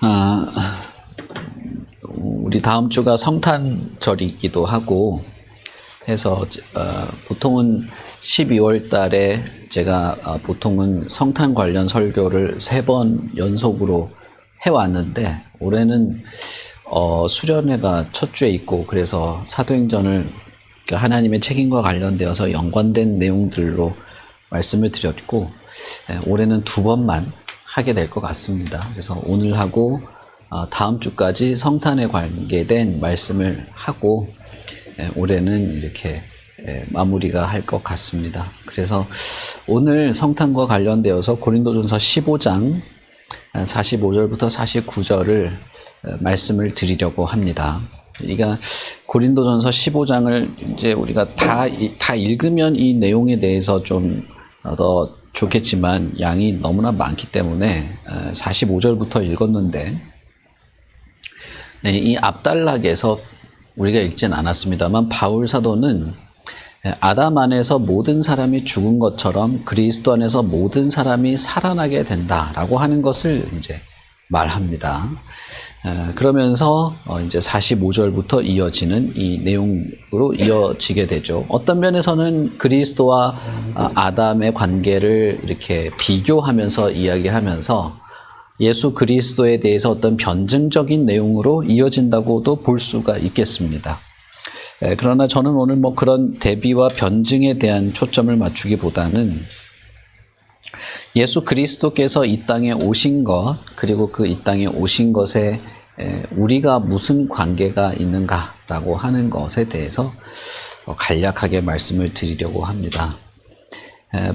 아, 우리 다음 주가 성탄절이기도 하고 해서 보통은 12월 달에 제가 보통은 성탄 관련 설교를 3번 연속으로 해왔는데 올해는 수련회가 첫 주에 있고 그래서 사도행전을 하나님의 책임과 관련되어서 연관된 내용들로 말씀을 드렸고 올해는 2번만 하게 될 것 같습니다. 그래서 오늘 하고 다음 주까지 성탄에 관계된 말씀을 하고 올해는 이렇게 마무리가 할 것 같습니다. 그래서 오늘 성탄과 관련되어서 고린도전서 15장 45절부터 49절을 말씀을 드리려고 합니다. 그러니까 고린도전서 15장을 이제 우리가 다 읽으면 이 내용에 대해서 좀 더 좋겠지만 양이 너무나 많기 때문에 45절부터 읽었는데 이 앞단락에서 우리가 읽진 않았습니다만 바울 사도는 아담 안에서 모든 사람이 죽은 것처럼 그리스도 안에서 모든 사람이 살아나게 된다라고 하는 것을 이제 말합니다. 그러면서 이제 45절부터 이어지는 이 내용으로 이어지게 되죠. 어떤 면에서는 그리스도와 아담의 관계를 이렇게 비교하면서 이야기하면서 예수 그리스도에 대해서 어떤 변증적인 내용으로 이어진다고도 볼 수가 있겠습니다. 그러나 저는 오늘 그런 대비와 변증에 대한 초점을 맞추기보다는 예수 그리스도께서 이 땅에 오신 것, 그리고 그 이 땅에 오신 것에 우리가 무슨 관계가 있는가라고 하는 것에 대해서 간략하게 말씀을 드리려고 합니다.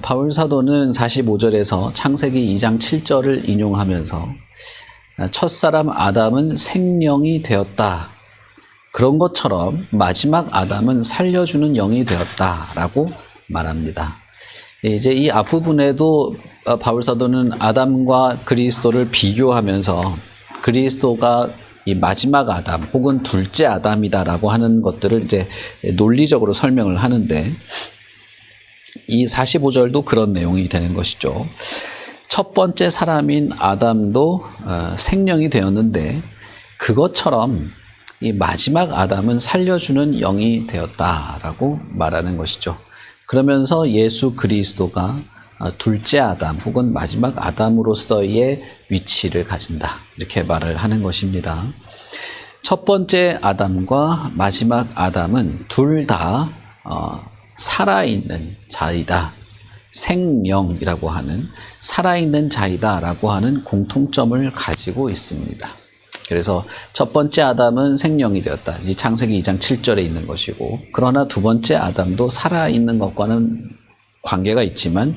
바울 사도는 45절에서 창세기 2장 7절을 인용하면서 첫사람 아담은 생명이 되었다. 그런 것처럼 마지막 아담은 살려주는 영이 되었다라고 말합니다. 이제 이 앞부분에도 바울 사도는 아담과 그리스도를 비교하면서 그리스도가 이 마지막 아담 혹은 둘째 아담이다라고 하는 것들을 이제 논리적으로 설명을 하는데 이 45절도 그런 내용이 되는 것이죠. 첫 번째 사람인 아담도 생명이 되었는데 그것처럼 이 마지막 아담은 살려주는 영이 되었다라고 말하는 것이죠. 그러면서 예수 그리스도가 둘째 아담 혹은 마지막 아담으로서의 위치를 가진다. 이렇게 말을 하는 것입니다. 첫 번째 아담과 마지막 아담은 둘 다 살아있는 자이다. 생명이라고 하는 살아있는 자이다라고 하는 공통점을 가지고 있습니다. 그래서 첫 번째 아담은 생명이 되었다. 이 창세기 2장 7절에 있는 것이고 그러나 두 번째 아담도 살아있는 것과는 관계가 있지만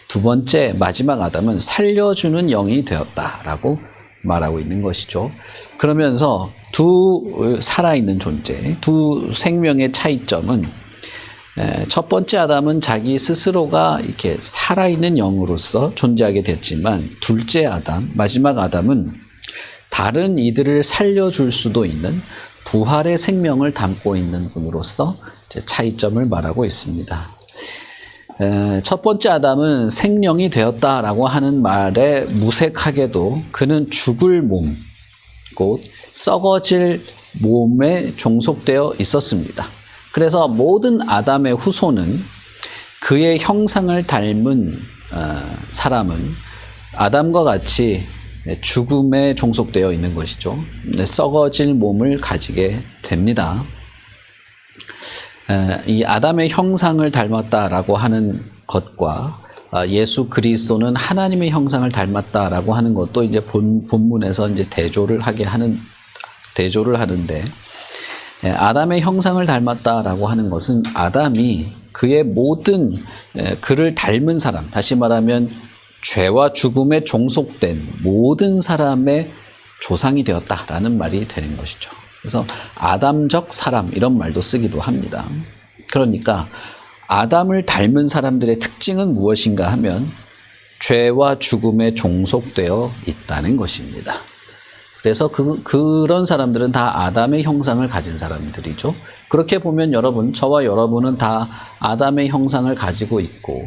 두 번째 마지막 아담은 살려주는 영이 되었다라고 말하고 있는 것이죠. 그러면서 두 살아있는 존재, 두 생명의 차이점은 첫 번째 아담은 자기 스스로가 이렇게 살아있는 영으로서 존재하게 됐지만 둘째 아담, 마지막 아담은 다른 이들을 살려줄 수도 있는 부활의 생명을 담고 있는 분으로서 차이점을 말하고 있습니다. 첫 번째 아담은 생명이 되었다라고 하는 말에 무색하게도 그는 죽을 몸, 곧 썩어질 몸에 종속되어 있었습니다. 그래서 모든 아담의 후손은 그의 형상을 닮은 사람은 아담과 같이 죽음에 종속되어 있는 것이죠. 썩어질 몸을 가지게 됩니다. 이 아담의 형상을 닮았다라고 하는 것과 예수 그리스도는 하나님의 형상을 닮았다라고 하는 것도 이제 본문에서 이제 대조를 하는데 아담의 형상을 닮았다라고 하는 것은 아담이 그의 모든 그를 닮은 사람, 다시 말하면 죄와 죽음에 종속된 모든 사람의 조상이 되었다라는 말이 되는 것이죠. 그래서 아담적 사람 이런 말도 쓰기도 합니다. 그러니까 아담을 닮은 사람들의 특징은 무엇인가 하면 죄와 죽음에 종속되어 있다는 것입니다. 그래서 그런 사람들은 다 아담의 형상을 가진 사람들이죠. 그렇게 보면 여러분, 저와 여러분은 다 아담의 형상을 가지고 있고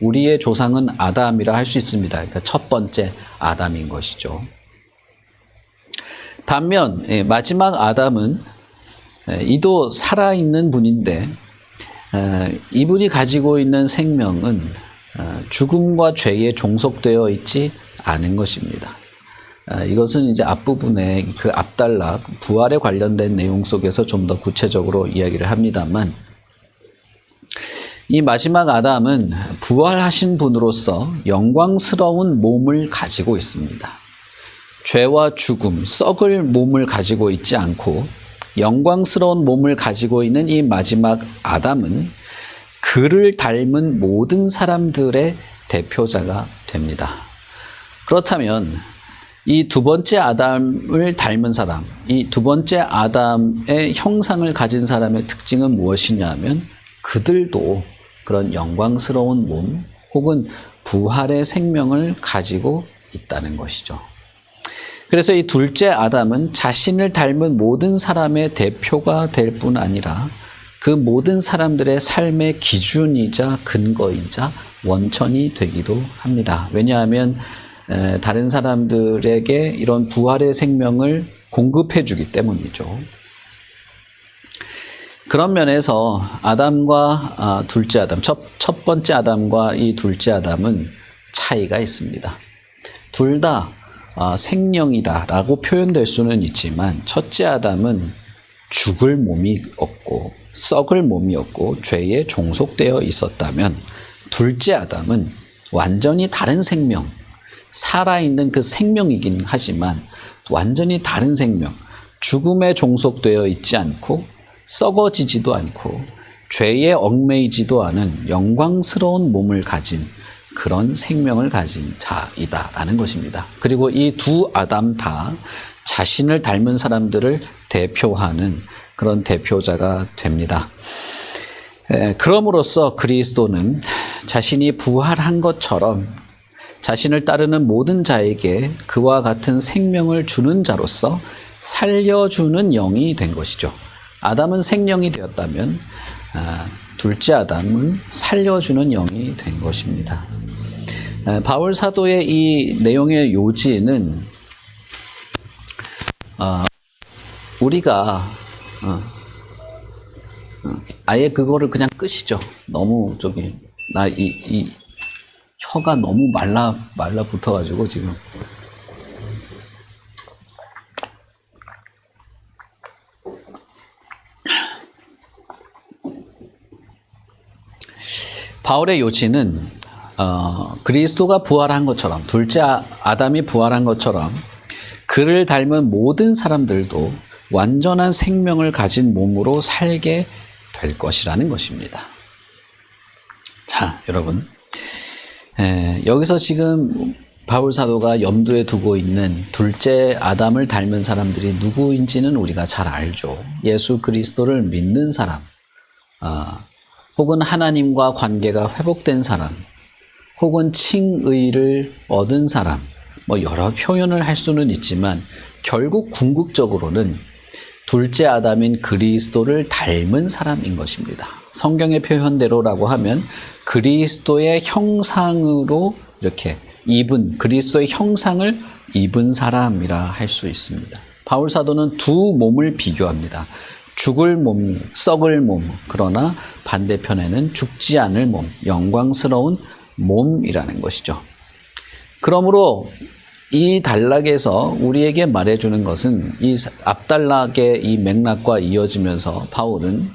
우리의 조상은 아담이라 할 수 있습니다. 그러니까 첫 번째 아담인 것이죠. 반면 마지막 아담은 이도 살아있는 분인데 이분이 가지고 있는 생명은 죽음과 죄에 종속되어 있지 않은 것입니다. 이것은 이제 앞부분에 그 앞달락 부활에 관련된 내용 속에서 좀 더 구체적으로 이야기를 합니다만, 이 마지막 아담은 부활하신 분으로서 영광스러운 몸을 가지고 있습니다. 죄와 죽음, 썩을 몸을 가지고 있지 않고 영광스러운 몸을 가지고 있는 이 마지막 아담은 그를 닮은 모든 사람들의 대표자가 됩니다. 그렇다면 이 두 번째 아담을 닮은 사람, 이 두 번째 아담의 형상을 가진 사람의 특징은 무엇이냐면 그들도 그런 영광스러운 몸 혹은 부활의 생명을 가지고 있다는 것이죠. 그래서 이 둘째 아담은 자신을 닮은 모든 사람의 대표가 될 뿐 아니라 그 모든 사람들의 삶의 기준이자 근거이자 원천이 되기도 합니다. 왜냐하면 다른 사람들에게 이런 부활의 생명을 공급해 주기 때문이죠. 그런 면에서 아담과 둘째 아담, 첫 번째 아담과 이 둘째 아담은 차이가 있습니다. 둘 다 생명이다라고 표현될 수는 있지만 첫째 아담은 죽을 몸이 없고 썩을 몸이 없고 죄에 종속되어 있었다면 둘째 아담은 완전히 다른 생명, 살아있는 그 생명이긴 하지만 완전히 다른 생명, 죽음에 종속되어 있지 않고 썩어지지도 않고 죄에 얽매이지도 않은 영광스러운 몸을 가진 그런 생명을 가진 자이다라는 것입니다. 그리고 이 두 아담 다 자신을 닮은 사람들을 대표하는 그런 대표자가 됩니다. 그럼으로써 그리스도는 자신이 부활한 것처럼 자신을 따르는 모든 자에게 그와 같은 생명을 주는 자로서 살려주는 영이 된 것이죠. 아담은 생명이 되었다면 둘째 아담은 살려주는 영이 된 것입니다. 바울 사도의 이 내용의 요지는 우리가 아예 그거를 그냥 끄시죠. 너무 나 이 혀가 너무 말라 붙어가지고 지금. 바울의 요지는 그리스도가 부활한 것처럼 둘째 아담이 부활한 것처럼 그를 닮은 모든 사람들도 완전한 생명을 가진 몸으로 살게 될 것이라는 것입니다. 자, 여러분, 여기서 지금 바울 사도가 염두에 두고 있는 둘째 아담을 닮은 사람들이 누구인지는 우리가 잘 알죠. 예수 그리스도를 믿는 사람, 혹은 하나님과 관계가 회복된 사람, 혹은 칭의를 얻은 사람, 여러 표현을 할 수는 있지만 결국 궁극적으로는 둘째 아담인 그리스도를 닮은 사람인 것입니다. 성경의 표현대로라고 하면 그리스도의 형상으로 이렇게 그리스도의 형상을 입은 사람이라 할 수 있습니다. 바울 사도는 두 몸을 비교합니다. 죽을 몸, 썩을 몸, 그러나 반대편에는 죽지 않을 몸, 영광스러운 몸이라는 것이죠. 그러므로 이 단락에서 우리에게 말해주는 것은 이 앞단락의 이 맥락과 이어지면서 바울은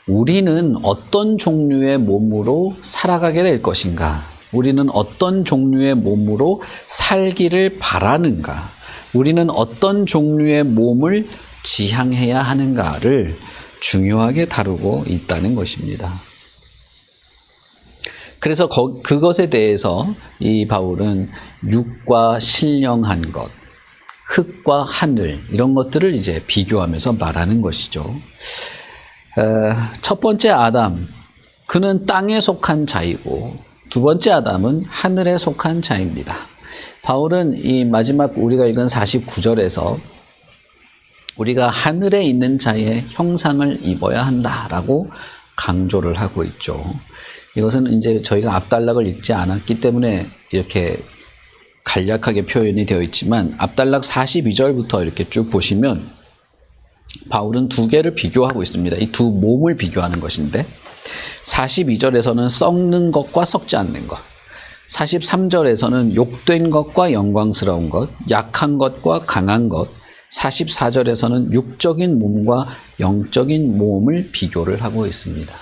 우리는 어떤 종류의 몸으로 살아가게 될 것인가? 우리는 어떤 종류의 몸으로 살기를 바라는가? 우리는 어떤 종류의 몸을 지향해야 하는가를 중요하게 다루고 있다는 것입니다. 그래서 그것에 대해서 이 바울은 육과 신령한 것, 흙과 하늘 이런 것들을 이제 비교하면서 말하는 것이죠. 첫 번째 아담, 그는 땅에 속한 자이고 두 번째 아담은 하늘에 속한 자입니다. 바울은 이 마지막 우리가 읽은 49절에서 우리가 하늘에 있는 자의 형상을 입어야 한다라고 강조를 하고 있죠. 이것은 이제 저희가 앞단락을 읽지 않았기 때문에 이렇게 간략하게 표현이 되어 있지만 앞단락 42절부터 이렇게 쭉 보시면 바울은 두 개를 비교하고 있습니다. 이 두 몸을 비교하는 것인데 42절에서는 썩는 것과 썩지 않는 것, 43절에서는 욕된 것과 영광스러운 것, 약한 것과 강한 것, 44절에서는 육적인 몸과 영적인 몸을 비교를 하고 있습니다.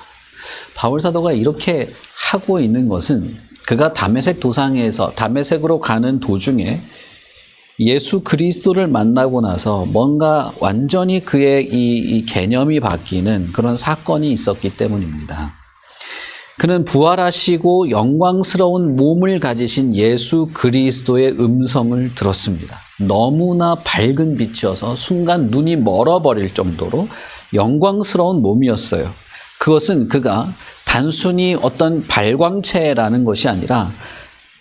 바울 사도가 이렇게 하고 있는 것은 그가 다메섹 도상에서 다메섹으로 가는 도중에 예수 그리스도를 만나고 나서 뭔가 완전히 그의 이 개념이 바뀌는 그런 사건이 있었기 때문입니다. 그는 부활하시고 영광스러운 몸을 가지신 예수 그리스도의 음성을 들었습니다. 너무나 밝은 빛이어서 순간 눈이 멀어버릴 정도로 영광스러운 몸이었어요. 그것은 그가 단순히 어떤 발광체라는 것이 아니라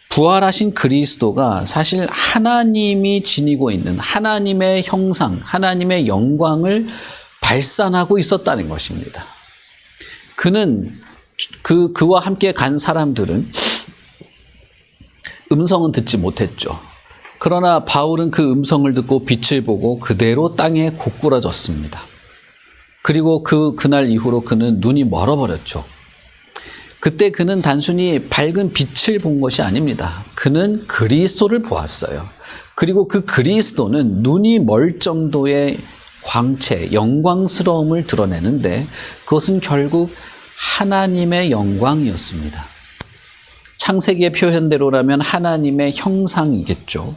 부활하신 그리스도가 사실 하나님이 지니고 있는 하나님의 형상, 하나님의 영광을 발산하고 있었다는 것입니다. 그는 그와 함께 간 사람들은 음성은 듣지 못했죠. 그러나 바울은 그 음성을 듣고 빛을 보고 그대로 땅에 고꾸라졌습니다. 그리고 그날 이후로 그는 눈이 멀어버렸죠. 그때 그는 단순히 밝은 빛을 본 것이 아닙니다. 그는 그리스도를 보았어요. 그리고 그 그리스도는 눈이 멀 정도의 광채, 영광스러움을 드러내는데 그것은 결국 하나님의 영광이었습니다. 창세기의 표현대로라면 하나님의 형상이겠죠.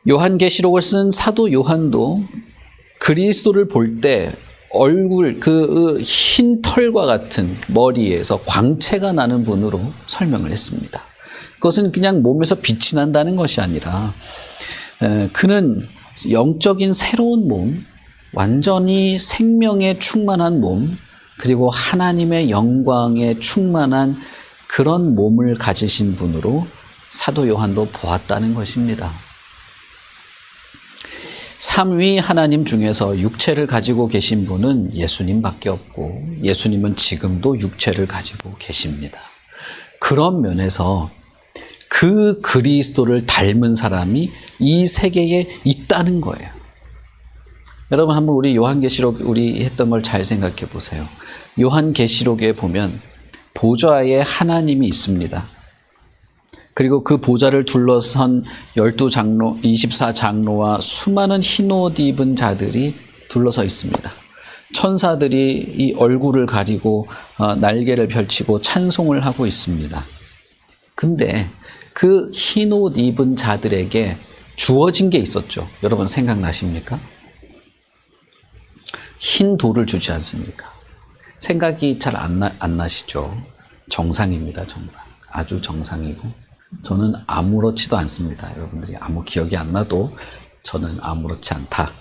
요한계시록을 쓴 사도 요한도 그리스도를 볼 때 얼굴, 그 흰 털과 같은 머리에서 광채가 나는 분으로 설명을 했습니다. 그것은 그냥 몸에서 빛이 난다는 것이 아니라 그는 영적인 새로운 몸, 완전히 생명에 충만한 몸, 그리고 하나님의 영광에 충만한 그런 몸을 가지신 분으로 사도 요한도 보았다는 것입니다. 삼위 하나님 중에서 육체를 가지고 계신 분은 예수님밖에 없고 예수님은 지금도 육체를 가지고 계십니다. 그런 면에서 그 그리스도를 닮은 사람이 이 세계에 있다는 거예요. 여러분 한번 우리 요한계시록 우리 했던 걸 잘 생각해 보세요. 요한계시록에 보면 보좌에 하나님이 있습니다. 그리고 그 보좌를 둘러선 12장로, 24장로와 수많은 흰옷 입은 자들이 둘러서 있습니다. 천사들이 이 얼굴을 가리고 날개를 펼치고 찬송을 하고 있습니다. 근데 그 흰옷 입은 자들에게 주어진 게 있었죠. 여러분 생각나십니까? 흰 돌을 주지 않습니까? 생각이 잘 안 나시죠? 정상입니다. 정상. 아주 정상이고 저는 아무렇지도 않습니다. 여러분들이 아무 기억이 안 나도 저는 아무렇지 않다.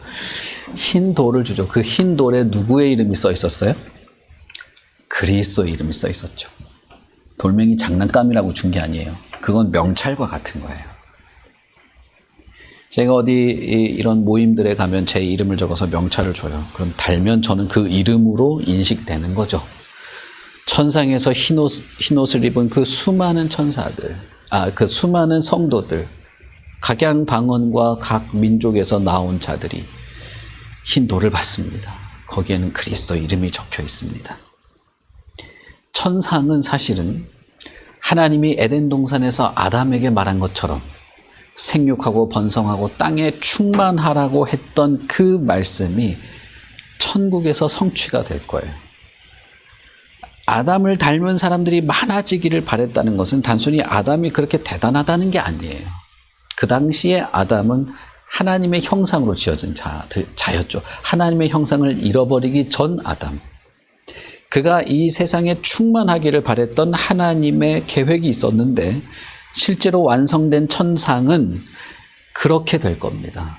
흰 돌을 주죠. 그 흰 돌에 누구의 이름이 써 있었어요? 그리스도의 이름이 써 있었죠. 돌멩이 장난감이라고 준 게 아니에요. 그건 명찰과 같은 거예요. 제가 어디 이런 모임들에 가면 제 이름을 적어서 명찰을 줘요. 그럼 달면 저는 그 이름으로 인식되는 거죠. 천상에서 흰옷을 입은 그 수많은 천사들, 그 수많은 성도들, 각양방언과 각 민족에서 나온 자들이 흰 돌을 받습니다. 거기에는 그리스도 이름이 적혀 있습니다. 천상은 사실은 하나님이 에덴 동산에서 아담에게 말한 것처럼 생육하고 번성하고 땅에 충만하라고 했던 그 말씀이 천국에서 성취가 될 거예요. 아담을 닮은 사람들이 많아지기를 바랬다는 것은 단순히 아담이 그렇게 대단하다는 게 아니에요. 그 당시에 아담은 하나님의 형상으로 지어진 자였죠. 하나님의 형상을 잃어버리기 전 아담. 그가 이 세상에 충만하기를 바랬던 하나님의 계획이 있었는데 실제로 완성된 천상은 그렇게 될 겁니다.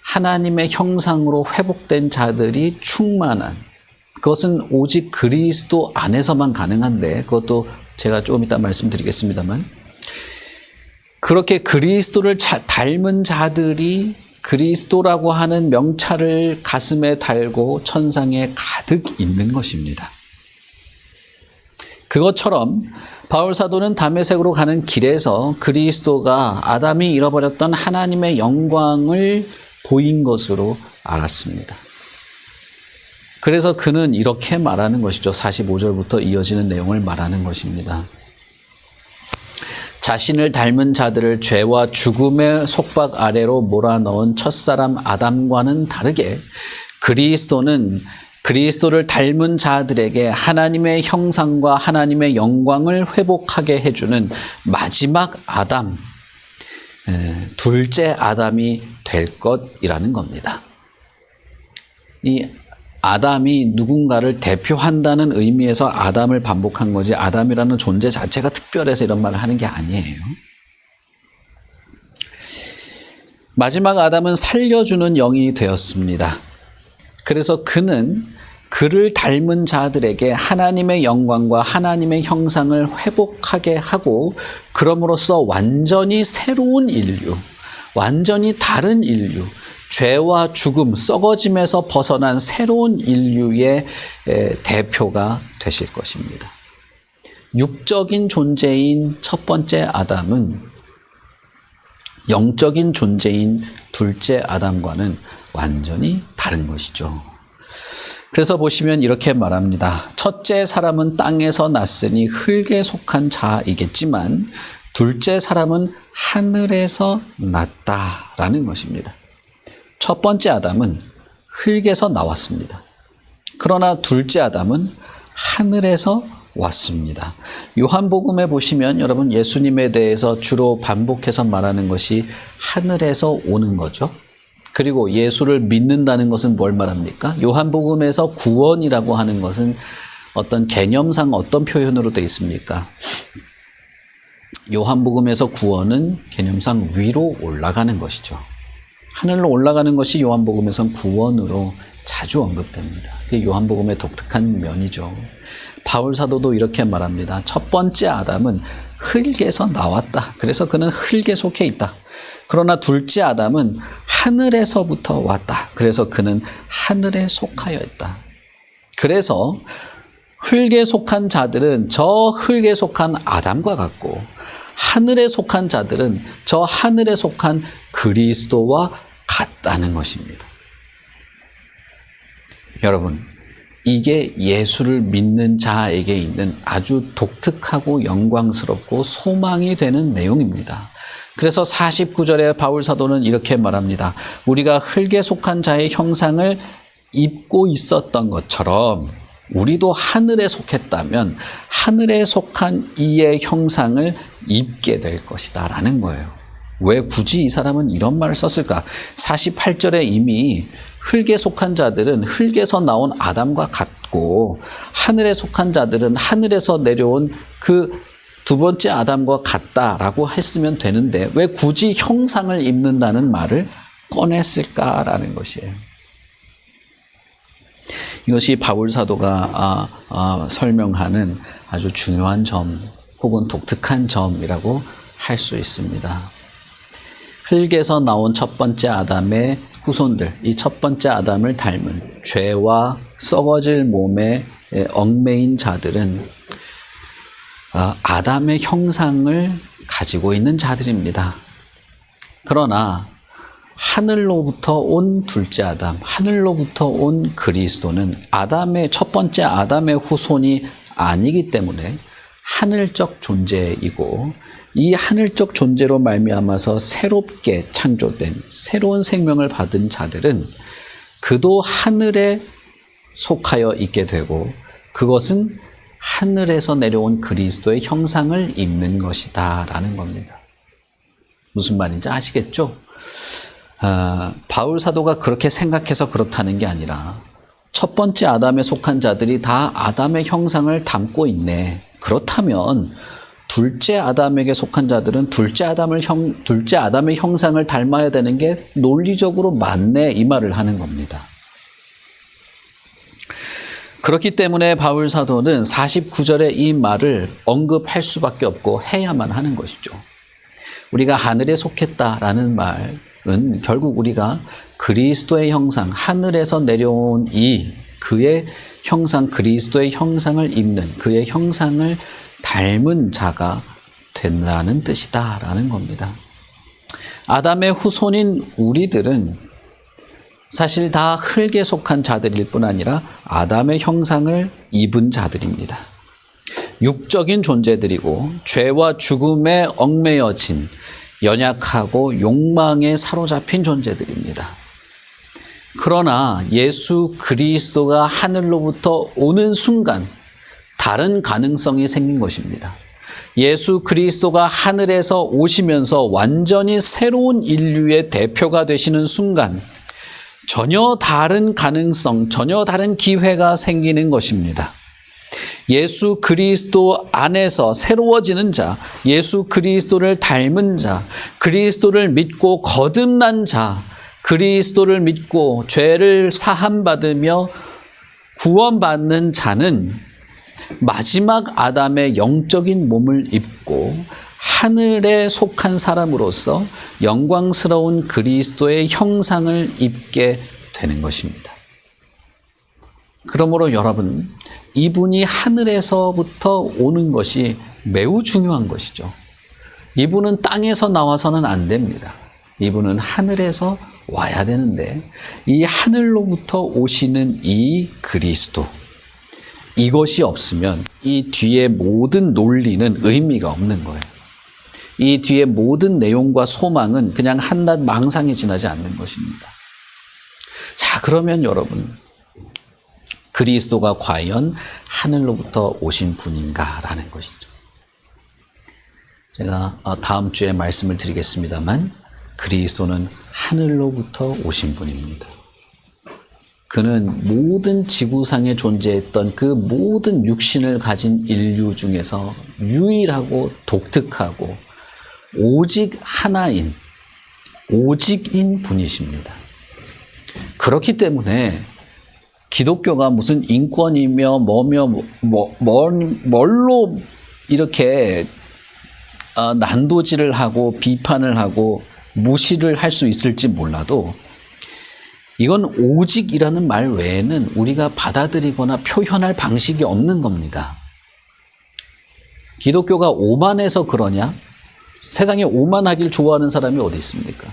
하나님의 형상으로 회복된 자들이 충만한, 그것은 오직 그리스도 안에서만 가능한데, 그것도 제가 조금 이따 말씀드리겠습니다만, 그렇게 그리스도를 닮은 자들이 그리스도라고 하는 명찰을 가슴에 달고 천상에 가득 있는 것입니다. 그것처럼 바울 사도는 다메섹으로 가는 길에서 그리스도가 아담이 잃어버렸던 하나님의 영광을 보인 것으로 알았습니다. 그래서 그는 이렇게 말하는 것이죠. 45절부터 이어지는 내용을 말하는 것입니다. 자신을 닮은 자들을 죄와 죽음의 속박 아래로 몰아넣은 첫사람 아담과는 다르게 그리스도를 닮은 자들에게 하나님의 형상과 하나님의 영광을 회복하게 해주는 마지막 아담, 둘째 아담이 될 것이라는 겁니다. 이 아담이 누군가를 대표한다는 의미에서 아담을 반복한 거지 아담이라는 존재 자체가 특별해서 이런 말을 하는 게 아니에요. 마지막 아담은 살려주는 영이 되었습니다. 그래서 그는 그를 닮은 자들에게 하나님의 영광과 하나님의 형상을 회복하게 하고 그럼으로써 완전히 새로운 인류, 완전히 다른 인류, 죄와 죽음, 썩어짐에서 벗어난 새로운 인류의 대표가 되실 것입니다. 육적인 존재인 첫 번째 아담은 영적인 존재인 둘째 아담과는 완전히 다른 것이죠. 그래서 보시면 이렇게 말합니다. 첫째 사람은 땅에서 났으니 흙에 속한 자이겠지만 둘째 사람은 하늘에서 났다라는 것입니다. 첫 번째 아담은 흙에서 나왔습니다. 그러나 둘째 아담은 하늘에서 왔습니다. 요한복음에 보시면 여러분 예수님에 대해서 주로 반복해서 말하는 것이 하늘에서 오는 거죠. 그리고 예수를 믿는다는 것은 뭘 말합니까? 요한복음에서 구원이라고 하는 것은 어떤 개념상 어떤 표현으로 되어 있습니까? 요한복음에서 구원은 개념상 위로 올라가는 것이죠. 하늘로 올라가는 것이 요한복음에선 구원으로 자주 언급됩니다. 그게 요한복음의 독특한 면이죠. 바울 사도도 이렇게 말합니다. 첫 번째 아담은 흙에서 나왔다. 그래서 그는 흙에 속해 있다. 그러나 둘째 아담은 하늘에서부터 왔다. 그래서 그는 하늘에 속하여 있다. 그래서 흙에 속한 자들은 저 흙에 속한 아담과 같고 하늘에 속한 자들은 저 하늘에 속한 그리스도와 같다는 것입니다. 여러분, 이게 예수를 믿는 자에게 있는 아주 독특하고 영광스럽고 소망이 되는 내용입니다. 그래서 49절에 바울 사도는 이렇게 말합니다. 우리가 흙에 속한 자의 형상을 입고 있었던 것처럼 우리도 하늘에 속했다면 하늘에 속한 이의 형상을 입게 될 것이다 라는 거예요. 왜 굳이 이 사람은 이런 말을 썼을까? 48절에 이미 흙에 속한 자들은 흙에서 나온 아담과 같고 하늘에 속한 자들은 하늘에서 내려온 그 두 번째 아담과 같다라고 했으면 되는데 왜 굳이 형상을 입는다는 말을 꺼냈을까라는 것이에요. 이것이 바울 사도가 설명하는 아주 중요한 점 혹은 독특한 점이라고 할 수 있습니다. 흙에서 나온 첫 번째 아담의 후손들, 이 첫 번째 아담을 닮은 죄와 썩어질 몸에 얽매인 자들은 아담의 형상을 가지고 있는 자들입니다. 그러나 하늘로부터 온 둘째 아담, 하늘로부터 온 그리스도는 첫 번째 아담의 후손이 아니기 때문에 하늘적 존재이고 이 하늘적 존재로 말미암아서 새롭게 창조된 새로운 생명을 받은 자들은 그도 하늘에 속하여 있게 되고 그것은 하늘에서 내려온 그리스도의 형상을 입는 것이다 라는 겁니다. 무슨 말인지 아시겠죠? 바울 사도가 그렇게 생각해서 그렇다는 게 아니라 첫 번째 아담에 속한 자들이 다 아담의 형상을 담고 있네. 그렇다면 둘째 아담에게 속한 자들은 둘째 아담의 형상을 닮아야 되는 게 논리적으로 맞네 이 말을 하는 겁니다. 그렇기 때문에 바울 사도는 49절에 이 말을 언급할 수밖에 없고 해야만 하는 것이죠. 우리가 하늘에 속했다라는 말은 결국 우리가 그리스도의 형상, 하늘에서 내려온 그의 형상, 그리스도의 형상을 입는, 그의 형상을 닮은 자가 된다는 뜻이다라는 겁니다. 아담의 후손인 우리들은 사실 다 흙에 속한 자들일 뿐 아니라 아담의 형상을 입은 자들입니다. 육적인 존재들이고 죄와 죽음에 얽매여진 연약하고 욕망에 사로잡힌 존재들입니다. 그러나 예수 그리스도가 하늘로부터 오는 순간 다른 가능성이 생긴 것입니다. 예수 그리스도가 하늘에서 오시면서 완전히 새로운 인류의 대표가 되시는 순간 전혀 다른 가능성, 전혀 다른 기회가 생기는 것입니다. 예수 그리스도 안에서 새로워지는 자, 예수 그리스도를 닮은 자, 그리스도를 믿고 거듭난 자, 그리스도를 믿고 죄를 사함받으며 구원받는 자는 마지막 아담의 영적인 몸을 입고 하늘에 속한 사람으로서 영광스러운 그리스도의 형상을 입게 되는 것입니다. 그러므로 여러분, 이분이 하늘에서부터 오는 것이 매우 중요한 것이죠. 이분은 땅에서 나와서는 안 됩니다. 이분은 하늘에서 와야 되는데 이 하늘로부터 오시는 이 그리스도, 이것이 없으면 이 뒤에 모든 논리는 의미가 없는 거예요. 이 뒤에 모든 내용과 소망은 그냥 한낱 망상에 지나지 않는 것입니다. 자, 그러면 여러분, 그리스도가 과연 하늘로부터 오신 분인가라는 것이죠. 제가 다음 주에 말씀을 드리겠습니다만 그리스도는 하늘로부터 오신 분입니다. 그는 모든 지구상에 존재했던 그 모든 육신을 가진 인류 중에서 유일하고 독특하고 오직 하나인, 오직인 분이십니다. 그렇기 때문에 기독교가 무슨 인권이며 뭘로 이렇게 난도질을 하고 비판을 하고 무시를 할 수 있을지 몰라도 이건 오직이라는 말 외에는 우리가 받아들이거나 표현할 방식이 없는 겁니다. 기독교가 오만해서 그러냐? 세상에 오만하길 좋아하는 사람이 어디 있습니까?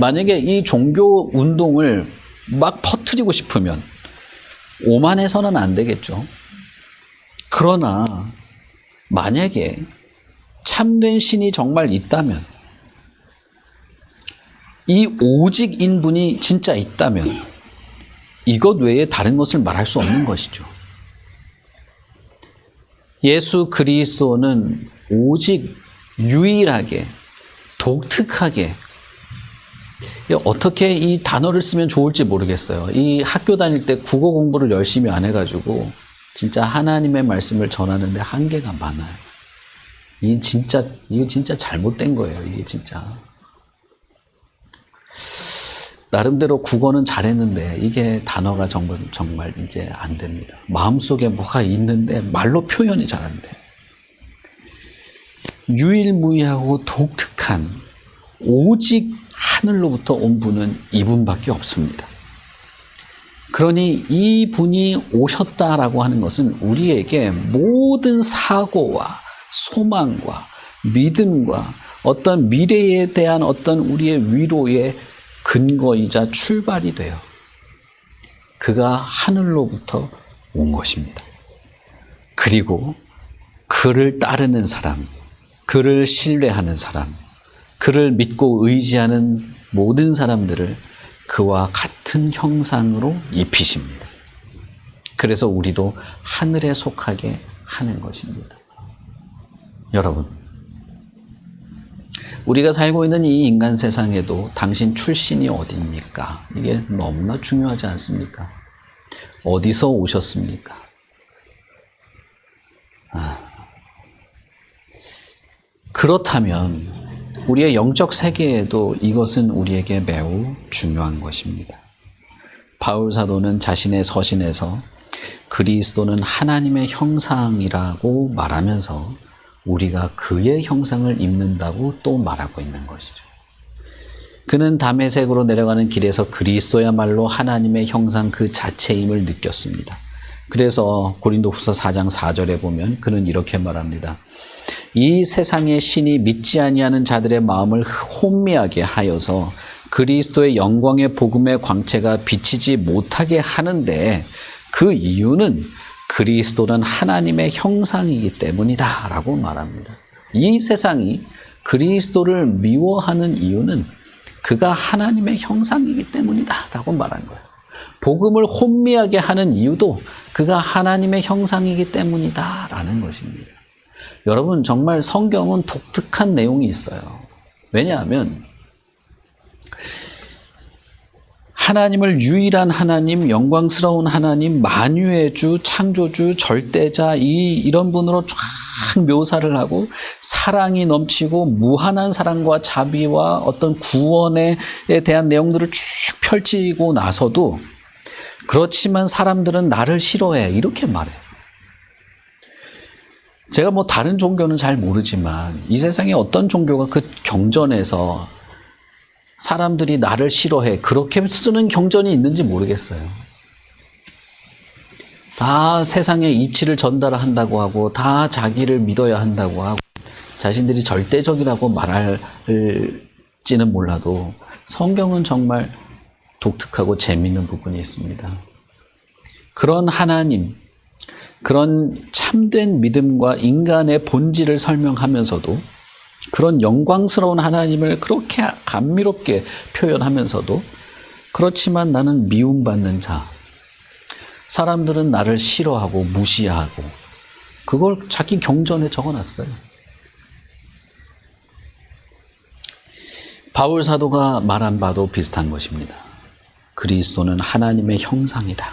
만약에 이 종교 운동을 막 퍼뜨리고 싶으면 오만해서는 안 되겠죠. 그러나 만약에 참된 신이 정말 있다면, 이 오직인 분이 진짜 있다면 이것 외에 다른 것을 말할 수 없는 것이죠. 예수 그리스도는 오직 유일하게 독특하게, 어떻게 이 단어를 쓰면 좋을지 모르겠어요. 이 학교 다닐 때 국어 공부를 열심히 안 해가지고 진짜 하나님의 말씀을 전하는데 한계가 많아요. 이거 진짜 잘못된 거예요. 이게 진짜. 나름대로 국어는 잘했는데 이게 단어가 정말 이제 안 됩니다. 마음속에 뭐가 있는데 말로 표현이 잘 안 돼요. 유일무이하고 독특한 오직 하늘로부터 온 분은 이분밖에 없습니다. 그러니 이 분이 오셨다라고 하는 것은 우리에게 모든 사고와 소망과 믿음과 어떤 미래에 대한 어떤 우리의 위로의 근거이자 출발이 돼요. 그가 하늘로부터 온 것입니다. 그리고 그를 따르는 사람, 그를 신뢰하는 사람, 그를 믿고 의지하는 모든 사람들을 그와 같은 형상으로 입히십니다. 그래서 우리도 하늘에 속하게 하는 것입니다. 여러분, 우리가 살고 있는 이 인간 세상에도 당신 출신이 어디입니까? 이게 너무나 중요하지 않습니까? 어디서 오셨습니까? 그렇다면 우리의 영적 세계에도 이것은 우리에게 매우 중요한 것입니다. 바울 사도는 자신의 서신에서 그리스도는 하나님의 형상이라고 말하면서 우리가 그의 형상을 입는다고 또 말하고 있는 것이죠. 그는 다메섹으로 내려가는 길에서 그리스도야말로 하나님의 형상 그 자체임을 느꼈습니다. 그래서 고린도후서 4장 4절에 보면 그는 이렇게 말합니다. 이 세상의 신이 믿지 아니하는 자들의 마음을 혼미하게 하여서 그리스도의 영광의 복음의 광채가 비치지 못하게 하는데 그 이유는 그리스도는 하나님의 형상이기 때문이다 라고 말합니다. 이 세상이 그리스도를 미워하는 이유는 그가 하나님의 형상이기 때문이다 라고 말한 거예요. 복음을 혼미하게 하는 이유도 그가 하나님의 형상이기 때문이다 라는 것입니다. 여러분, 정말 성경은 독특한 내용이 있어요. 왜냐하면 하나님을 유일한 하나님, 영광스러운 하나님, 만유의 주, 창조주, 절대자 이런 분으로 쫙 묘사를 하고 사랑이 넘치고 무한한 사랑과 자비와 어떤 구원에 대한 내용들을 쭉 펼치고 나서도 그렇지만 사람들은 나를 싫어해 이렇게 말해요. 제가 뭐 다른 종교는 잘 모르지만 이 세상에 어떤 종교가 그 경전에서 사람들이 나를 싫어해 그렇게 쓰는 경전이 있는지 모르겠어요. 다 세상의 이치를 전달한다고 하고 다 자기를 믿어야 한다고 하고 자신들이 절대적이라고 말할지는 몰라도 성경은 정말 독특하고 재미있는 부분이 있습니다. 그런 하나님, 그런 참된 믿음과 인간의 본질을 설명하면서도 그런 영광스러운 하나님을 그렇게 감미롭게 표현하면서도 그렇지만 나는 미움받는 자, 사람들은 나를 싫어하고 무시하고 그걸 자기 경전에 적어놨어요. 바울 사도가 말한 바도 비슷한 것입니다. 그리스도는 하나님의 형상이다.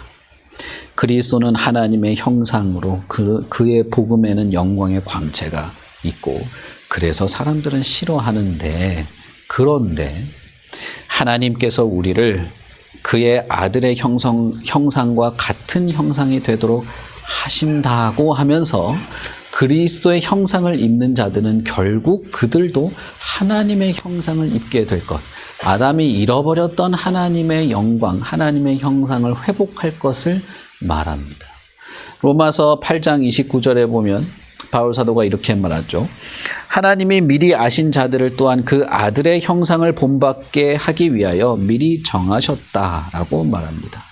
그리스도는 하나님의 형상으로 그의 복음에는 영광의 광채가 있고 그래서 사람들은 싫어하는데 그런데 하나님께서 우리를 그의 아들의 형상과 같은 형상이 되도록 하신다고 하면서 그리스도의 형상을 입는 자들은 결국 그들도 하나님의 형상을 입게 될 것. 아담이 잃어버렸던 하나님의 영광, 하나님의 형상을 회복할 것을 말합니다. 로마서 8장 29절에 보면 바울 사도가 이렇게 말하죠. 하나님이 미리 아신 자들을 또한 그 아들의 형상을 본받게 하기 위하여 미리 정하셨다라고 말합니다.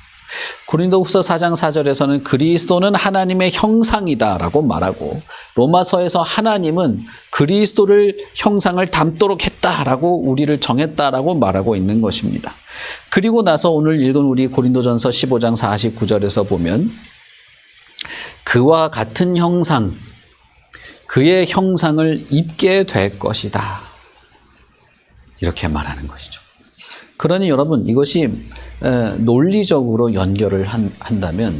고린도후서 4장 4절에서는 그리스도는 하나님의 형상이다라고 말하고 로마서에서 하나님은 그리스도를 형상을 담도록 했다라고 우리를 정했다라고 말하고 있는 것입니다. 그리고 나서 오늘 읽은 우리 고린도전서 15장 49절에서 보면 그와 같은 형상, 그의 형상을 입게 될 것이다. 이렇게 말하는 것이죠. 그러니 여러분 이것이 논리적으로 연결을 한다면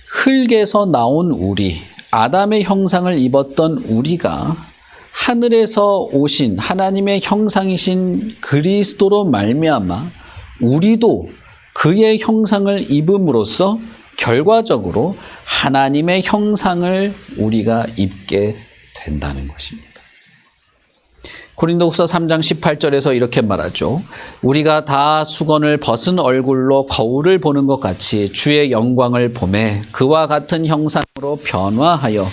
흙에서 나온 우리, 아담의 형상을 입었던 우리가 하늘에서 오신 하나님의 형상이신 그리스도로 말미암아 우리도 그의 형상을 입음으로써 결과적으로 하나님의 형상을 우리가 입게 된다는 것입니다. 고린도후서 3장 18절에서 이렇게 말하죠. 우리가 다 수건을 벗은 얼굴로 거울을 보는 것 같이 주의 영광을 보매 그와 같은 형상으로 변화하여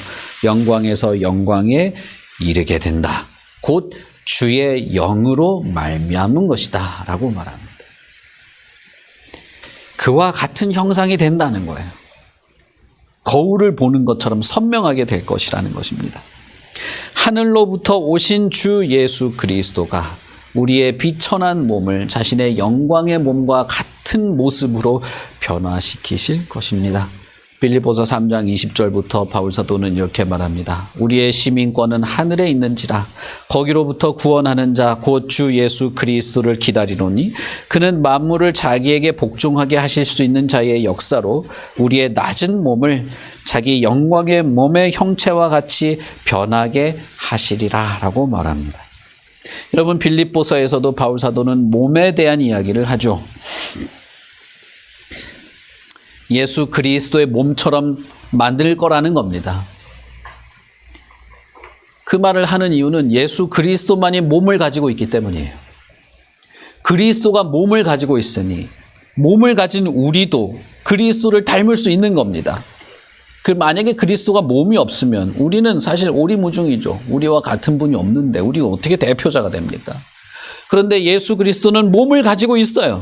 영광에서 영광에 이르게 된다. 곧 주의 영으로 말미암은 것이다 라고 말합니다. 그와 같은 형상이 된다는 거예요. 거울을 보는 것처럼 선명하게 될 것이라는 것입니다. 하늘로부터 오신 주 예수 그리스도가 우리의 비천한 몸을 자신의 영광의 몸과 같은 모습으로 변화시키실 것입니다. 빌립보서 3장 20절부터 바울 사도는 이렇게 말합니다. 우리의 시민권은 하늘에 있는지라 거기로부터 구원하는 자 곧 주 예수 그리스도를 기다리노니 그는 만물을 자기에게 복종하게 하실 수 있는 자의 역사로 우리의 낮은 몸을 자기 영광의 몸의 형체와 같이 변하게 하시리라 라고 말합니다. 여러분 빌립보서에서도 바울 사도는 몸에 대한 이야기를 하죠. 예수 그리스도의 몸처럼 만들 거라는 겁니다. 그 말을 하는 이유는 예수 그리스도만이 몸을 가지고 있기 때문이에요. 그리스도가 몸을 가지고 있으니 몸을 가진 우리도 그리스도를 닮을 수 있는 겁니다. 만약에 그리스도가 몸이 없으면 우리는 사실 오리무중이죠. 우리와 같은 분이 없는데 우리가 어떻게 대표자가 됩니까? 그런데 예수 그리스도는 몸을 가지고 있어요.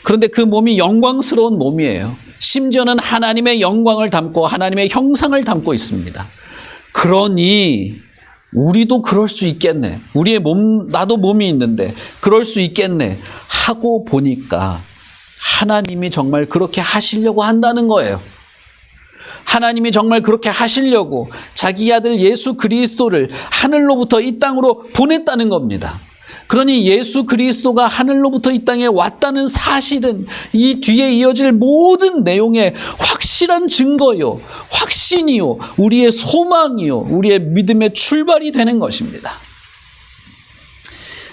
그런데 그 몸이 영광스러운 몸이에요. 심지어는 하나님의 영광을 담고 하나님의 형상을 담고 있습니다. 그러니 우리도 그럴 수 있겠네. 우리의 나도 몸이 있는데 그럴 수 있겠네 하고 보니까 하나님이 정말 그렇게 하시려고 한다는 거예요. 하나님이 정말 그렇게 하시려고 자기 아들 예수 그리스도를 하늘로부터 이 땅으로 보냈다는 겁니다. 그러니 예수 그리스도가 하늘로부터 이 땅에 왔다는 사실은 이 뒤에 이어질 모든 내용의 확실한 증거요, 확신이요, 우리의 소망이요, 우리의 믿음의 출발이 되는 것입니다.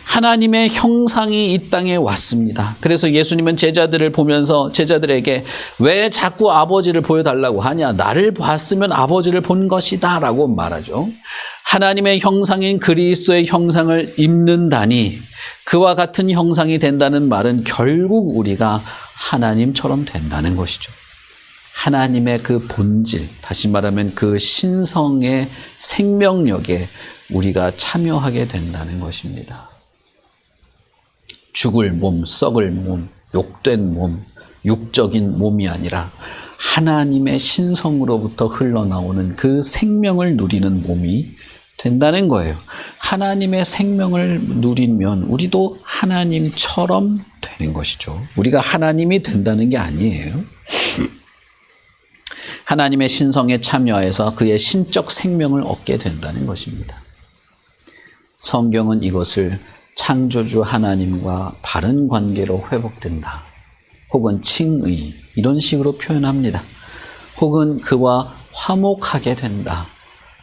하나님의 형상이 이 땅에 왔습니다. 그래서 예수님은 제자들을 보면서 제자들에게 왜 자꾸 아버지를 보여달라고 하냐? 나를 봤으면 아버지를 본 것이다 라고 말하죠. 하나님의 형상인 그리스도의 형상을 입는다니 그와 같은 형상이 된다는 말은 결국 우리가 하나님처럼 된다는 것이죠. 하나님의 그 본질, 다시 말하면 그 신성의 생명력에 우리가 참여하게 된다는 것입니다. 죽을 몸, 썩을 몸, 욕된 몸, 육적인 몸이 아니라 하나님의 신성으로부터 흘러나오는 그 생명을 누리는 몸이 된다는 거예요. 하나님의 생명을 누리면 우리도 하나님처럼 되는 것이죠. 우리가 하나님이 된다는 게 아니에요. 하나님의 신성에 참여해서 그의 신적 생명을 얻게 된다는 것입니다. 성경은 이것을 창조주 하나님과 바른 관계로 회복된다. 혹은 칭의, 이런 식으로 표현합니다. 혹은 그와 화목하게 된다.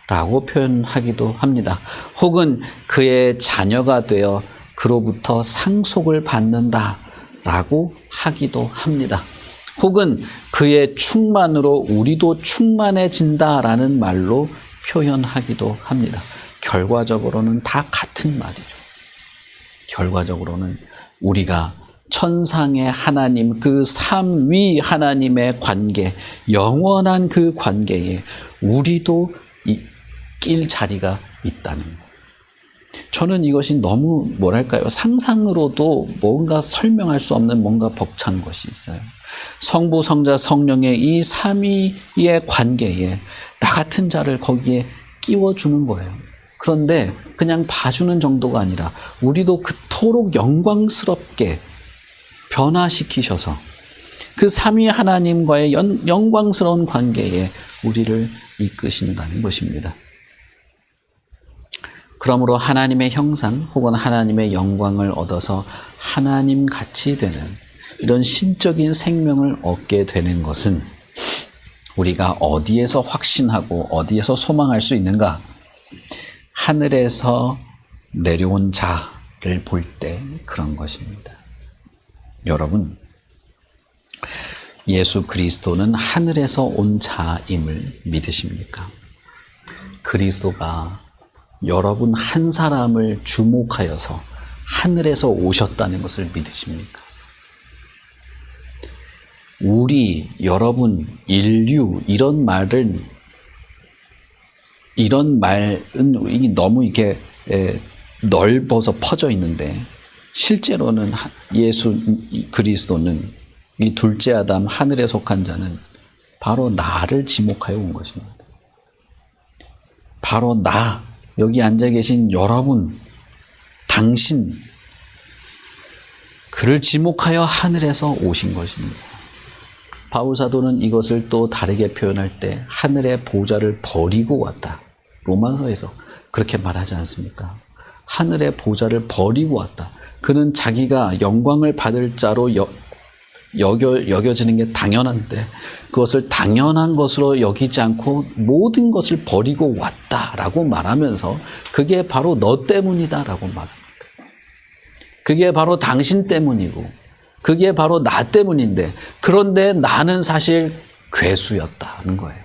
라고 표현하기도 합니다. 혹은 그의 자녀가 되어 그로부터 상속을 받는다. 라고 하기도 합니다. 혹은 그의 충만으로 우리도 충만해진다. 라는 말로 표현하기도 합니다. 결과적으로는 다 같은 말이죠. 결과적으로는 우리가 천상의 하나님, 그 삼위 하나님의 관계, 영원한 그 관계에 우리도 낄 자리가 있다는 거예요. 저는 이것이 너무 상상으로도 뭔가 설명할 수 없는 뭔가 벅찬 것이 있어요. 성부, 성자, 성령의 이 삼위의 관계에 나 같은 자를 거기에 끼워주는 거예요. 그런데 그냥 봐주는 정도가 아니라 우리도 그토록 영광스럽게 변화시키셔서 그 삼위 하나님과의 영광스러운 관계에 우리를 이끄신다는 것입니다. 그러므로 하나님의 형상 혹은 하나님의 영광을 얻어서 하나님 같이 되는 이런 신적인 생명을 얻게 되는 것은 우리가 어디에서 확신하고 어디에서 소망할 수 있는가? 하늘에서 내려온 자를 볼 때 그런 것입니다. 여러분, 예수 그리스도는 하늘에서 온 자임을 믿으십니까? 그리스도가 여러분 한 사람을 주목하여서 하늘에서 오셨다는 것을 믿으십니까? 우리, 여러분, 인류, 이런 말은 너무 이렇게 넓어서 퍼져 있는데 실제로는 예수 그리스도는 이 둘째 아담 하늘에 속한 자는 바로 나를 지목하여 온 것입니다. 바로 나, 여기 앉아 계신 여러분, 당신, 그를 지목하여 하늘에서 오신 것입니다. 바울 사도는 이것을 또 다르게 표현할 때 하늘의 보좌를 버리고 왔다. 로마서에서 그렇게 말하지 않습니까? 하늘의 보좌를 버리고 왔다. 그는 자기가 영광을 받을 자로 여겨지는 게 당연한데 그것을 당연한 것으로 여기지 않고 모든 것을 버리고 왔다라고 말하면서 그게 바로 너 때문이다라고 말합니다. 그게 바로 당신 때문이고 그게 바로 나 때문인데 그런데 나는 사실 괴수였다는 거예요.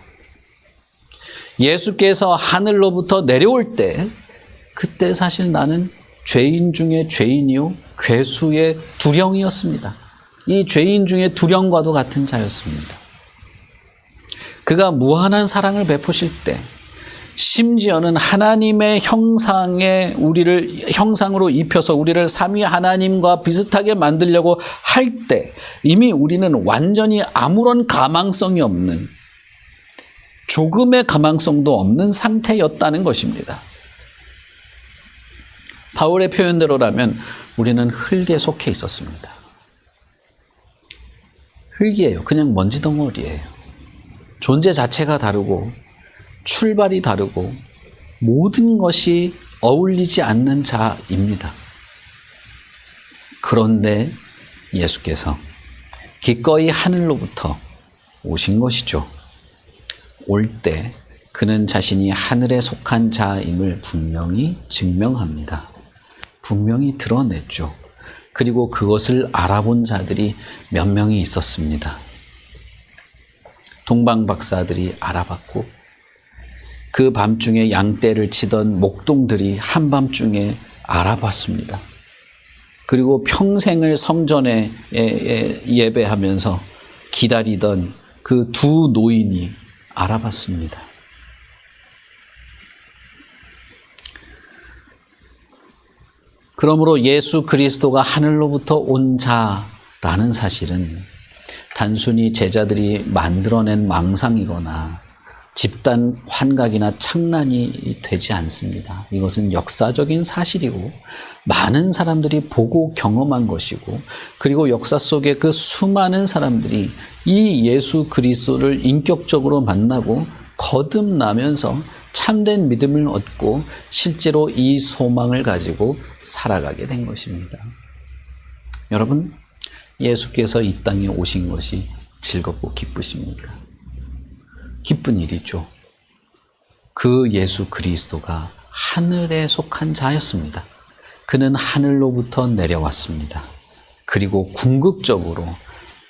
예수께서 하늘로부터 내려올 때 그때 사실 나는 죄인 중에 죄인이요 괴수의 두령이었습니다. 이 죄인 중에 두령과도 같은 자였습니다. 그가 무한한 사랑을 베푸실 때 심지어는 하나님의 형상으로 입혀서 우리를 삼위 하나님과 비슷하게 만들려고 할 때 이미 우리는 완전히 아무런 가망성이 없는, 조금의 가망성도 없는 상태였다는 것입니다. 바울의 표현대로라면 우리는 흙에 속해 있었습니다. 흙이에요. 그냥 먼지 덩어리예요. 존재 자체가 다르고 출발이 다르고 모든 것이 어울리지 않는 자입니다. 그런데 예수께서 기꺼이 하늘로부터 오신 것이죠. 올 때 그는 자신이 하늘에 속한 자임을 분명히 증명합니다. 분명히 드러냈죠. 그리고 그것을 알아본 자들이 몇 명이 있었습니다. 동방박사들이 알아봤고 그 밤중에 양떼를 치던 목동들이 한밤중에 알아봤습니다. 그리고 평생을 성전에 예배하면서 기다리던 그 두 노인이 알아봤습니다. 그러므로 예수 그리스도가 하늘로부터 온 자라는 사실은 단순히 제자들이 만들어낸 망상이거나 집단 환각이나 착란이 되지 않습니다. 이것은 역사적인 사실이고 많은 사람들이 보고 경험한 것이고, 그리고 역사 속에 그 수많은 사람들이 이 예수 그리스도를 인격적으로 만나고 거듭나면서 참된 믿음을 얻고 실제로 이 소망을 가지고 살아가게 된 것입니다. 여러분, 예수께서 이 땅에 오신 것이 즐겁고 기쁘십니까? 기쁜 일이죠. 그 예수 그리스도가 하늘에 속한 자였습니다. 그는 하늘로부터 내려왔습니다. 그리고 궁극적으로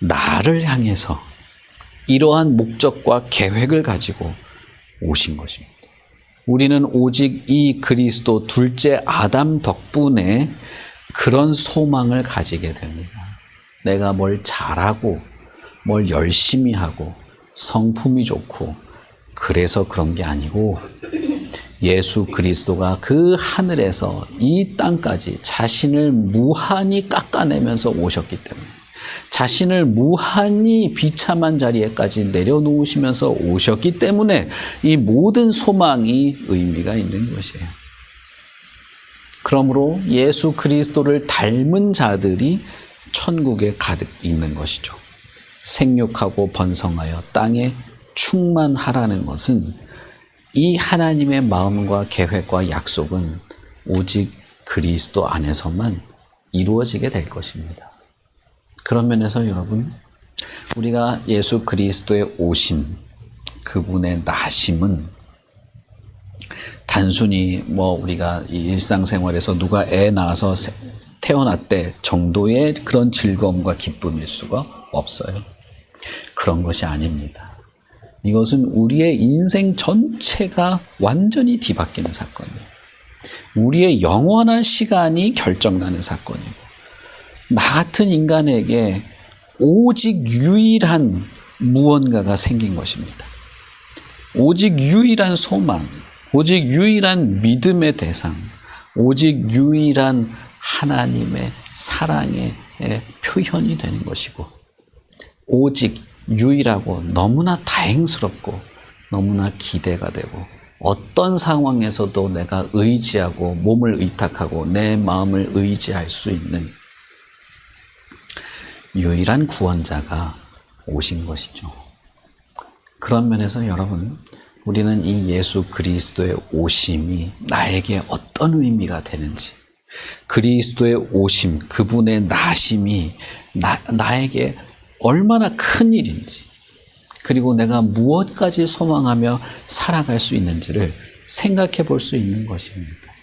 나를 향해서 이러한 목적과 계획을 가지고 오신 것입니다. 우리는 오직 이 그리스도 둘째 아담 덕분에 그런 소망을 가지게 됩니다. 내가 뭘 잘하고 뭘 열심히 하고 성품이 좋고 그래서 그런 게 아니고, 예수 그리스도가 그 하늘에서 이 땅까지 자신을 무한히 깎아내면서 오셨기 때문에, 자신을 무한히 비참한 자리에까지 내려놓으시면서 오셨기 때문에 이 모든 소망이 의미가 있는 것이에요. 그러므로 예수 그리스도를 닮은 자들이 천국에 가득 있는 것이죠. 생육하고 번성하여 땅에 충만하라는 것은 이 하나님의 마음과 계획과 약속은 오직 그리스도 안에서만 이루어지게 될 것입니다. 그런 면에서 여러분, 우리가 예수 그리스도의 오심, 그분의 나심은 단순히 우리가 이 일상생활에서 누가 애 낳아서 태어났대 정도의 그런 즐거움과 기쁨일 수가 없어요. 그런 것이 아닙니다. 이것은 우리의 인생 전체가 완전히 뒤바뀌는 사건이에요. 우리의 영원한 시간이 결정나는 사건이고, 나 같은 인간에게 오직 유일한 무언가가 생긴 것입니다. 오직 유일한 소망, 오직 유일한 믿음의 대상, 오직 유일한 하나님의 사랑의 표현이 되는 것이고, 오직 유일하고 너무나 다행스럽고 너무나 기대가 되고, 어떤 상황에서도 내가 의지하고 몸을 의탁하고 내 마음을 의지할 수 있는 유일한 구원자가 오신 것이죠. 그런 면에서 여러분, 우리는 이 예수 그리스도의 오심이 나에게 어떤 의미가 되는지, 그리스도의 오심, 그분의 나심이 나에게 얼마나 큰 일인지, 그리고 내가 무엇까지 소망하며 살아갈 수 있는지를 생각해 볼 수 있는 것입니다.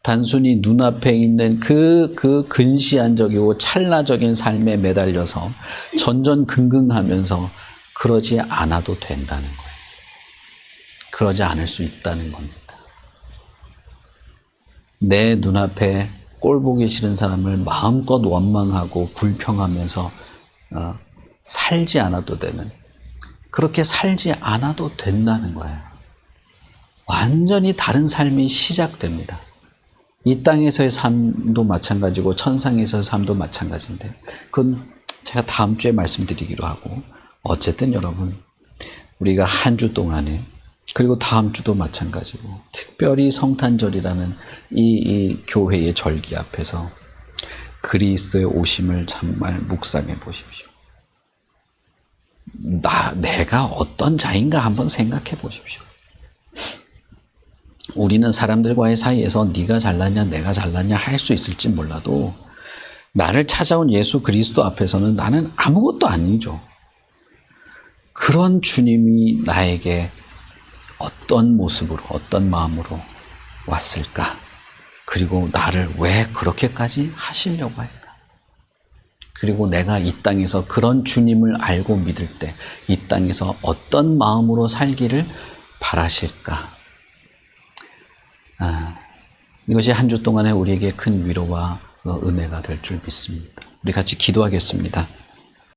단순히 눈앞에 있는 그 근시안적이고 찰나적인 삶에 매달려서 전전긍긍하면서 그러지 않아도 된다는 거예요. 그러지 않을 수 있다는 겁니다. 내 눈앞에 꼴 보기 싫은 사람을 마음껏 원망하고 불평하면서 살지 않아도 되는, 그렇게 살지 않아도 된다는 거예요. 완전히 다른 삶이 시작됩니다. 이 땅에서의 삶도 마찬가지고 천상에서의 삶도 마찬가지인데, 그건 제가 다음 주에 말씀드리기로 하고, 어쨌든 여러분, 우리가 한 주 동안에, 그리고 다음 주도 마찬가지고, 특별히 성탄절이라는 이 교회의 절기 앞에서 그리스도의 오심을 정말 묵상해 보십시오. 내가 어떤 자인가 한번 생각해 보십시오. 우리는 사람들과의 사이에서 네가 잘났냐 내가 잘났냐 할 수 있을지 몰라도, 나를 찾아온 예수 그리스도 앞에서는 나는 아무것도 아니죠. 그런 주님이 나에게 어떤 모습으로, 어떤 마음으로 왔을까? 그리고 나를 왜 그렇게까지 하시려고 할까? 그리고 내가 이 땅에서 그런 주님을 알고 믿을 때 이 땅에서 어떤 마음으로 살기를 바라실까? 이것이 한 주 동안에 우리에게 큰 위로와 은혜가 될 줄 믿습니다. 우리 같이 기도하겠습니다.